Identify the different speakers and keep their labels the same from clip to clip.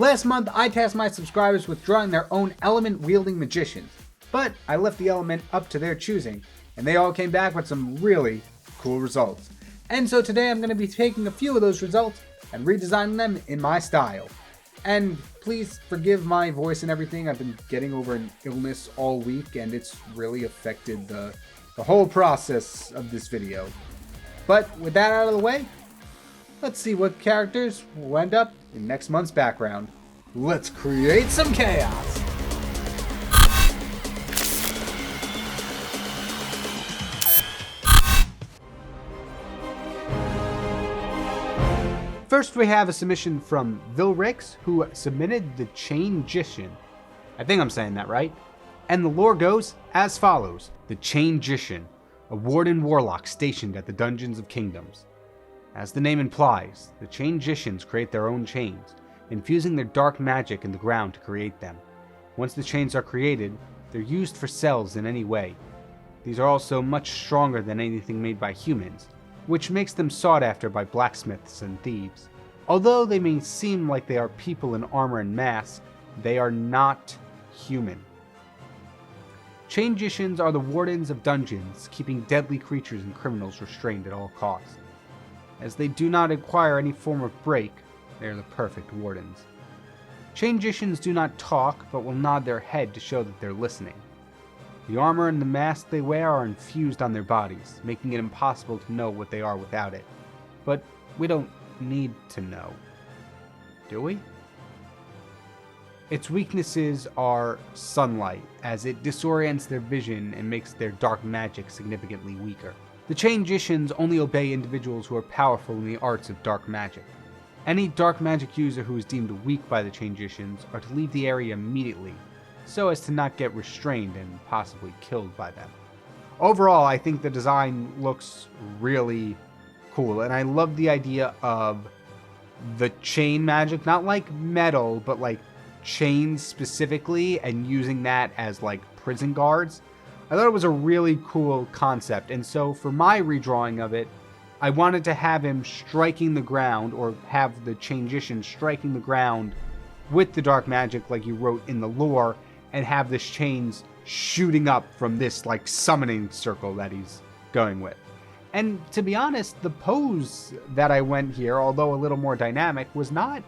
Speaker 1: Last month, I tasked my subscribers with drawing their own element-wielding magicians, but I left the element up to their choosing, and they all came back with some really cool results. And so today I'm going to be taking a few of those results and redesigning them in my style. And please forgive my voice and everything. I've been getting over an illness all week, and it's really affected the whole process of this video. But with that out of the way, let's see what characters will end up in next month's background. Let's create some chaos! First we have a submission from Vilrix, who submitted the Chain-Gician. I think I'm saying that right. And the lore goes as follows. The Chain-Gician, a warden warlock stationed at the Dungeons of Kingdoms. As the name implies, the Chain-Gicians create their own chains, infusing their dark magic in the ground to create them. Once the chains are created, they're used for cells in any way. These are also much stronger than anything made by humans, which makes them sought after by blacksmiths and thieves. Although they may seem like they are people in armor and masks, they are not human. Chain-Gicians are the wardens of dungeons, keeping deadly creatures and criminals restrained at all costs. As they do not acquire any form of break, they are the perfect wardens. Chain-Gicians do not talk, but will nod their head to show that they're listening. The armor and the mask they wear are infused on their bodies, making it impossible to know what they are without it. But we don't need to know. Do we? Its weaknesses are sunlight, as it disorients their vision and makes their dark magic significantly weaker. The Chain-Gicians only obey individuals who are powerful in the arts of dark magic. Any dark magic user who is deemed weak by the Chain-Gicians are to leave the area immediately, so as to not get restrained and possibly killed by them. Overall, I think the design looks really cool, and I love the idea of the chain magic, not like metal, but like chains specifically, and using that as like prison guards. I thought it was a really cool concept, and so for my redrawing of it, I wanted to have him striking the ground, or have the Chain-Gician striking the ground with the dark magic like you wrote in the lore, and have the chains shooting up from this like summoning circle that he's going with. And to be honest, the pose that I went here, although a little more dynamic, was not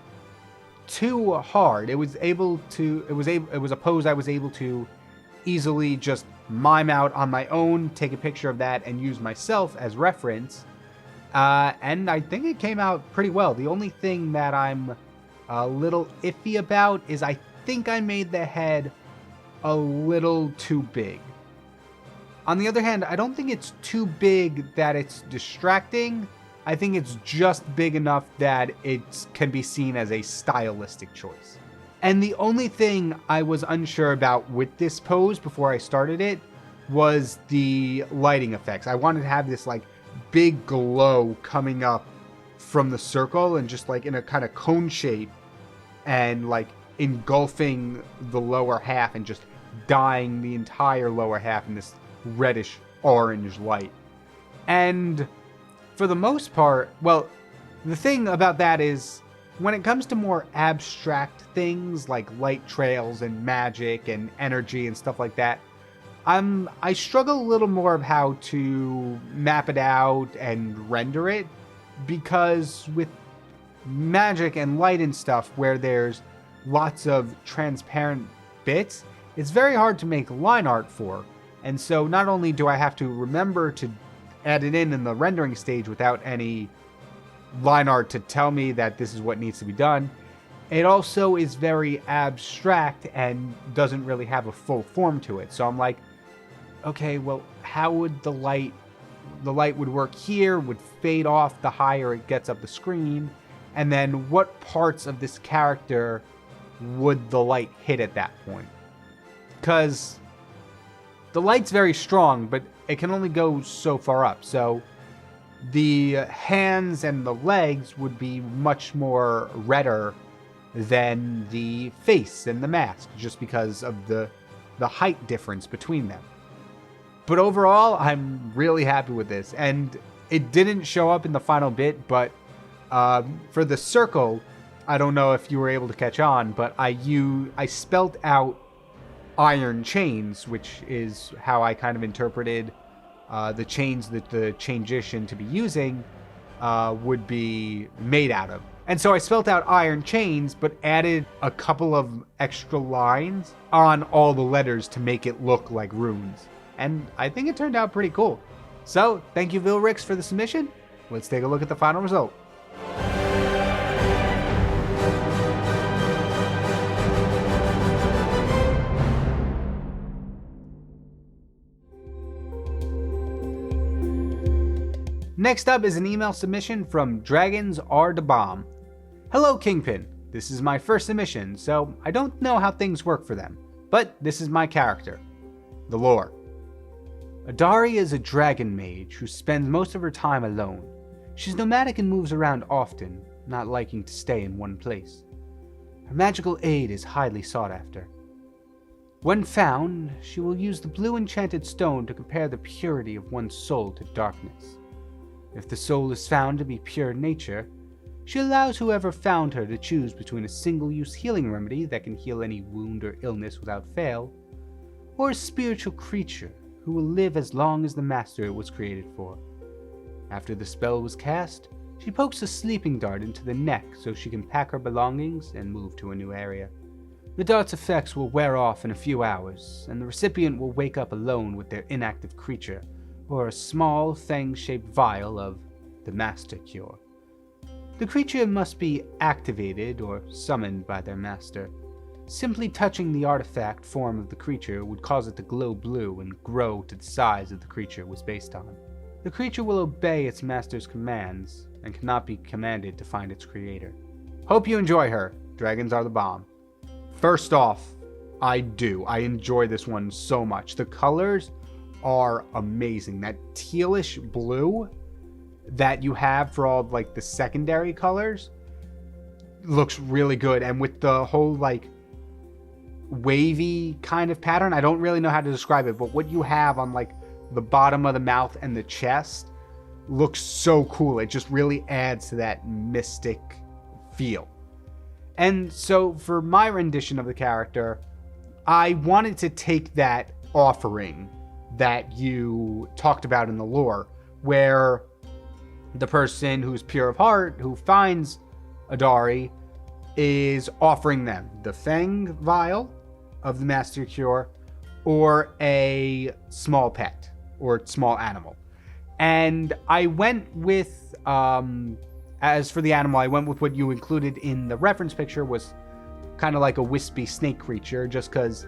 Speaker 1: too hard. It was a pose I was able to easily just mime out on my own, take a picture of that, and use myself as reference. And I think it came out pretty well. The only thing that I'm a little iffy about is I think I made the head a little too big. On the other hand, I don't think it's too big that it's distracting. I think it's just big enough that it can be seen as a stylistic choice. And the only thing I was unsure about with this pose before I started it was the lighting effects. I wanted to have this like big glow coming up from the circle and just like in a kind of cone shape and like engulfing the lower half and just dyeing the entire lower half in this reddish orange light. And for the most part, well, the thing about that is when it comes to more abstract things like light trails and magic and energy and stuff like that, I struggle a little more of how to map it out and render it, because with magic and light and stuff where there's lots of transparent bits, it's very hard to make line art for. And so not only do I have to remember to add it in the rendering stage without any line art to tell me that this is what needs to be done, it also is very abstract and doesn't really have a full form to it. So I'm like, okay, well, how would the light would work here, would fade off the higher it gets up the screen, and then what parts of this character would the light hit at that point? Because the light's very strong, but it can only go so far up. So the hands and the legs would be much more redder than the face and the mask, just because of the height difference between them. But overall, I'm really happy with this. And it didn't show up in the final bit, but for the circle, I don't know if you were able to catch on, but I spelt out iron chains, which is how I kind of interpreted the chains that the Changician to be using would be made out of. And so I spelt out iron chains, but added a couple of extra lines on all the letters to make it look like runes. And I think it turned out pretty cool. So, thank you, Vilrix, for the submission. Let's take a look at the final result. Next up is an email submission from Dragons Are the Bomb. Hello, KyngPin. This is my first submission, so I don't know how things work for them, but this is my character. The lore. Adari is a dragon mage who spends most of her time alone. She's nomadic and moves around often, not liking to stay in one place. Her magical aid is highly sought after. When found, she will use the blue enchanted stone to compare the purity of one's soul to darkness. If the soul is found to be pure in nature, she allows whoever found her to choose between a single-use healing remedy that can heal any wound or illness without fail, or a spiritual creature who will live as long as the master it was created for. After the spell was cast, she pokes a sleeping dart into the neck so she can pack her belongings and move to a new area. The dart's effects will wear off in a few hours, and the recipient will wake up alone with their inactive creature, or a small, fang-shaped vial of the Master Cure. The creature must be activated or summoned by their master. Simply touching the artifact form of the creature would cause it to glow blue and grow to the size that the creature was based on. The creature will obey its master's commands and cannot be commanded to find its creator. Hope you enjoy her. Dragons Are the Bomb. First off, I enjoy this one so much. The colors are amazing. That tealish blue that you have for all like the secondary colors looks really good, and with the whole like wavy kind of pattern, I don't really know how to describe it, but what you have on like the bottom of the mouth and the chest looks so cool. It just really adds to that mystic feel. And so for my rendition of the character, I wanted to take that offering that you talked about in the lore, where the person who's pure of heart, who finds Adari, is offering them the Fang Vial of the Master Cure or a small pet or small animal. And I went with, as for the animal, I went with what you included in the reference picture, was kind of like a wispy snake creature, just because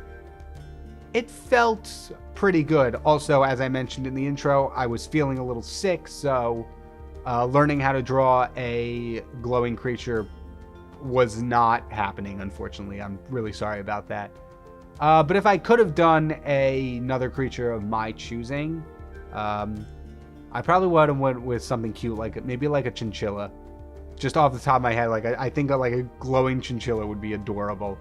Speaker 1: it felt pretty good. Also, as I mentioned in the intro, I was feeling a little sick, so learning how to draw a glowing creature was not happening, unfortunately. I'm really sorry about that. But if I could have done another creature of my choosing, I probably would have went with something cute, like maybe like a chinchilla. Just off the top of my head, like I think that like a glowing chinchilla would be adorable.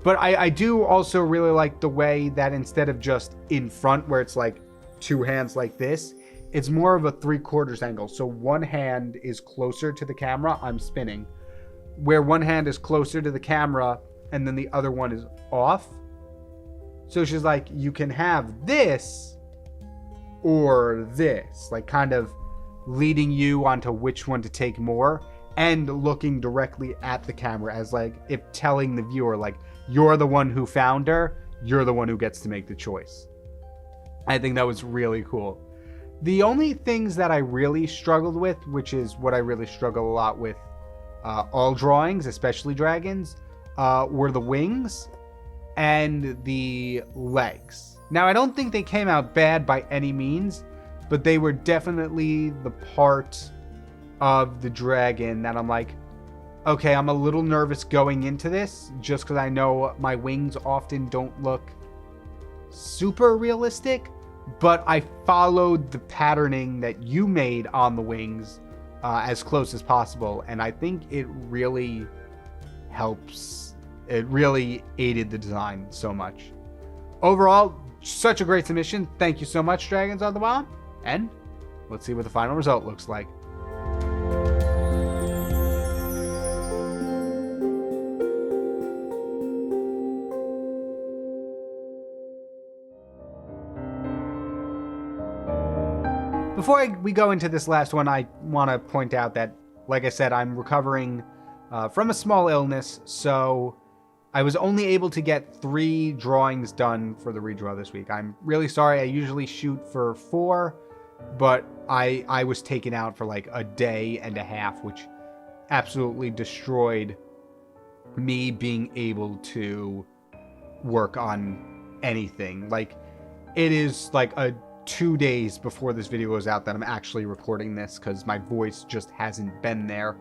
Speaker 1: But I do also really like the way that instead of just in front where it's like two hands like this, it's more of a 3/4 angle. So one hand is closer to the camera, I'm spinning, where one hand is closer to the camera and then the other one is off. So she's like, you can have this or this, like kind of leading you onto which one to take more, and looking directly at the camera as like if telling the viewer, like, you're the one who found her, you're the one who gets to make the choice. I think that was really cool. The only things that I really struggled with, which is what I really struggle a lot with all drawings, especially dragons, were the wings and the legs. Now, I don't think they came out bad by any means, but they were definitely the part of the dragon that I'm like, okay, I'm a little nervous going into this, just because I know my wings often don't look super realistic, but I followed the patterning that you made on the wings as close as possible, and I think it really helps. It really aided the design so much. Overall, such a great submission. Thank you so much, Dragons on the Bomb. And let's see what the final result looks like. Before we go into this last one, I want to point out that, like I said, I'm recovering from a small illness, so I was only able to get 3 drawings done for the redraw this week. I'm really sorry. I usually shoot for 4, but I was taken out for like a day and a half, which absolutely destroyed me being able to work on anything. Like, it is like 2 days before this video goes out that I'm actually recording this because my voice just hasn't been there.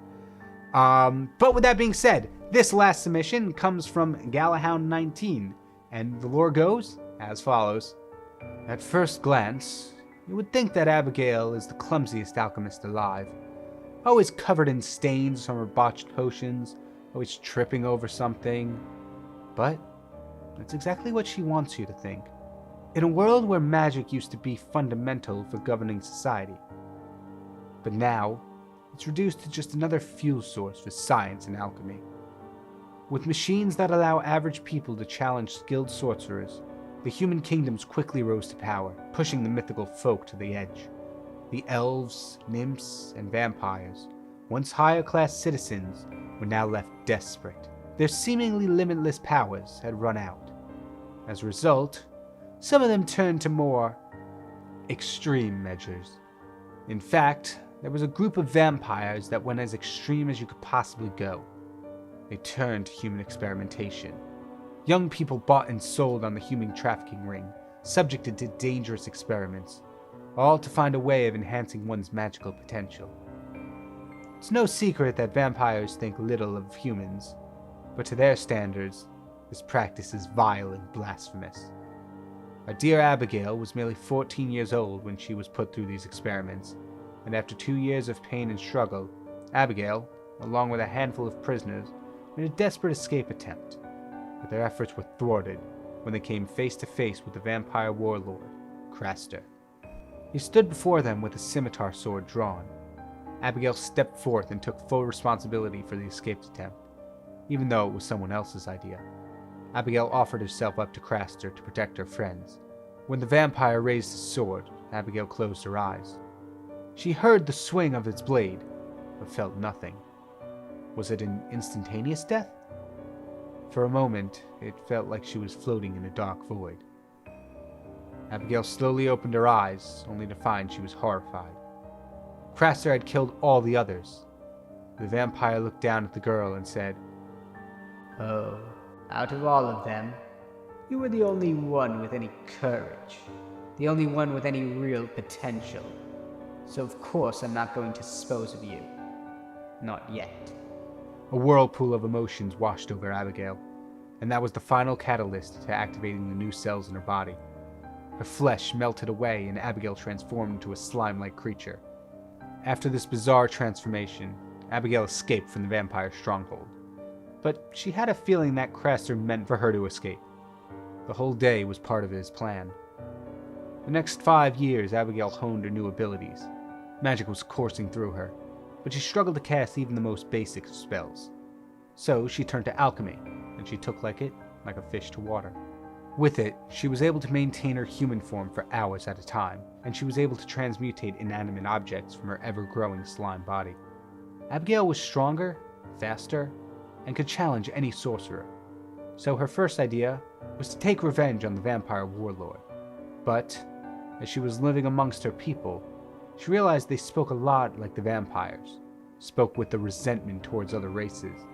Speaker 1: But with that being said, this last submission comes from Galahound19, and the lore goes as follows. At first glance, you would think that Abigail is the clumsiest alchemist alive. Always covered in stains from her botched potions, always tripping over something. But that's exactly what she wants you to think. In a world where magic used to be fundamental for governing society. But now, it's reduced to just another fuel source for science and alchemy. With machines that allow average people to challenge skilled sorcerers, the human kingdoms quickly rose to power, pushing the mythical folk to the edge. The elves, nymphs, and vampires, once higher-class citizens, were now left desperate. Their seemingly limitless powers had run out. As a result, some of them turned to more extreme measures. In fact, there was a group of vampires that went as extreme as you could possibly go. They turned to human experimentation. Young people bought and sold on the human trafficking ring, subjected to dangerous experiments, all to find a way of enhancing one's magical potential. It's no secret that vampires think little of humans, but to their standards, this practice is vile and blasphemous. Our dear Abigail was merely 14 years old when she was put through these experiments, and after 2 years of pain and struggle, Abigail, along with a handful of prisoners, made a desperate escape attempt. But their efforts were thwarted when they came face to face with the vampire warlord, Craster. He stood before them with a scimitar sword drawn. Abigail stepped forth and took full responsibility for the escape attempt, even though it was someone else's idea. Abigail offered herself up to Craster to protect her friends. When the vampire raised his sword, Abigail closed her eyes. She heard the swing of its blade, but felt nothing. Was it an instantaneous death? For a moment, it felt like she was floating in a dark void. Abigail slowly opened her eyes, only to find she was horrified. Craster had killed all the others. The vampire looked down at the girl and said,
Speaker 2: "Oh, out of all of them, you were the only one with any courage. The only one with any real potential. So of course I'm not going to dispose of you. Not yet."
Speaker 1: A whirlpool of emotions washed over Abigail, and that was the final catalyst to activating the new cells in her body. Her flesh melted away and Abigail transformed into a slime-like creature. After this bizarre transformation, Abigail escaped from the vampire stronghold. But she had a feeling that Craster meant for her to escape. The whole day was part of his plan. The next 5 years, Abigail honed her new abilities. Magic was coursing through her, but she struggled to cast even the most basic of spells. So she turned to alchemy, and she took like a fish to water. With it, she was able to maintain her human form for hours at a time, and she was able to transmutate inanimate objects from her ever-growing slime body. Abigail was stronger, faster, and could challenge any sorcerer. So her first idea was to take revenge on the vampire warlord. But, as she was living amongst her people, she realized they spoke a lot like the vampires, spoke with the resentment towards other races.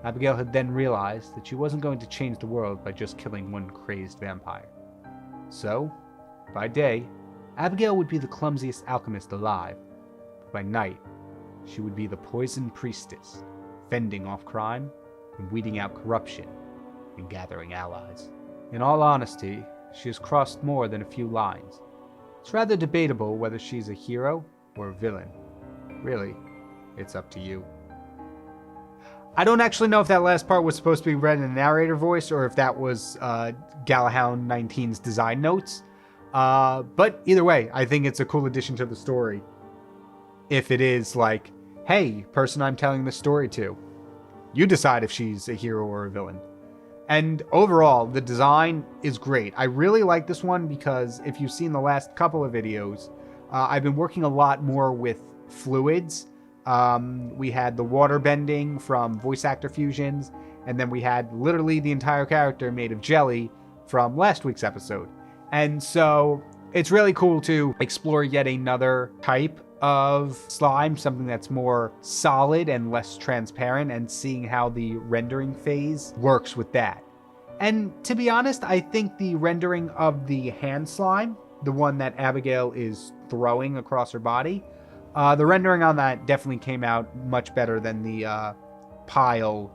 Speaker 1: Abigail had then realized that she wasn't going to change the world by just killing one crazed vampire. So, by day, Abigail would be the clumsiest alchemist alive, but by night, she would be the poison priestess, fending off crime and weeding out corruption and gathering allies. In all honesty, she has crossed more than a few lines. It's rather debatable whether she's a hero or a villain. Really, it's up to you. I don't actually know if that last part was supposed to be read in a narrator voice or if that was Galahound19's design notes. But either way, I think it's a cool addition to the story. If it is like, hey, person I'm telling this story to, you decide if she's a hero or a villain. And overall, the design is great. I really like this one because if you've seen the last couple of videos, I've been working a lot more with fluids. We had the water bending from voice actor fusions, and then we had literally the entire character made of jelly from last week's episode. And so it's really cool to explore yet another type of slime, something that's more solid and less transparent, and seeing how the rendering phase works with that. And to be honest, I think the rendering of the hand slime, the one that Abigail is throwing across her body, the rendering on that definitely came out much better than the pile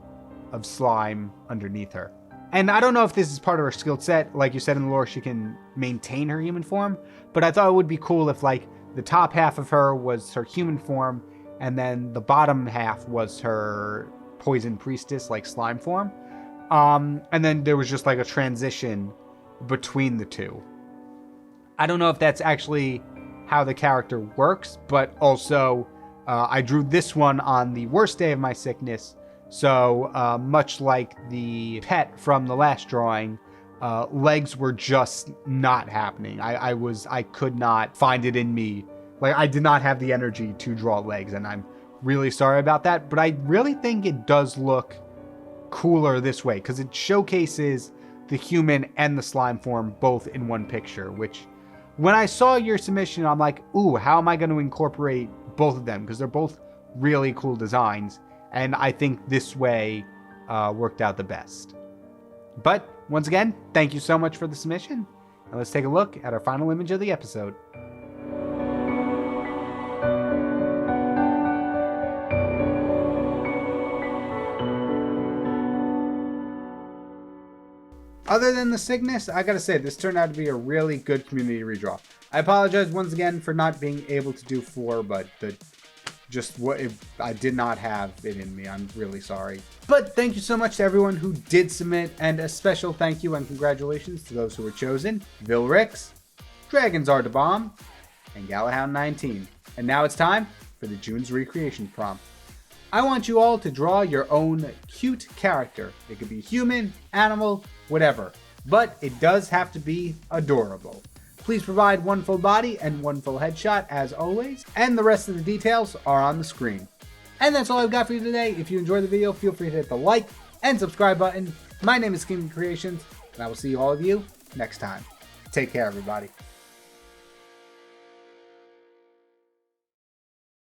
Speaker 1: of slime underneath her. And I don't know if this is part of her skill set. Like you said in the lore, she can maintain her human form, but I thought it would be cool if like the top half of her was her human form, and then the bottom half was her poison priestess, like slime form. And then there was just like a transition between the two. I don't know if that's actually how the character works, but also I drew this one on the worst day of my sickness. So much like the pet from the last drawing, legs were just not happening. I could not find it in me. Like, I did not have the energy to draw legs, and I'm really sorry about that. But I really think it does look cooler this way, because it showcases the human and the slime form both in one picture, which when I saw your submission, I'm like, ooh, how am I going to incorporate both of them? Because they're both really cool designs, and I think this way worked out the best. But once again, thank you so much for the submission, and let's take a look at our final image of the episode. Other than the sickness, I gotta say, this turned out to be a really good community redraw. I apologize once again for not being able to do 4, but I did not have it in me. I'm really sorry. But thank you so much to everyone who did submit, and a special thank you and congratulations to those who were chosen: Vilrix, Dragons Are the Bomb, and Galahound19. And now it's time for the June's Recreation prompt. I want you all to draw your own cute character. It could be human, animal, whatever, but it does have to be adorable. Please provide one full body and one full headshot as always, and the rest of the details are on the screen. And that's all I've got for you today. If you enjoyed the video, feel free to hit the like and subscribe button. My name is KyngPin Creations, and I will see all of you next time. Take care, everybody.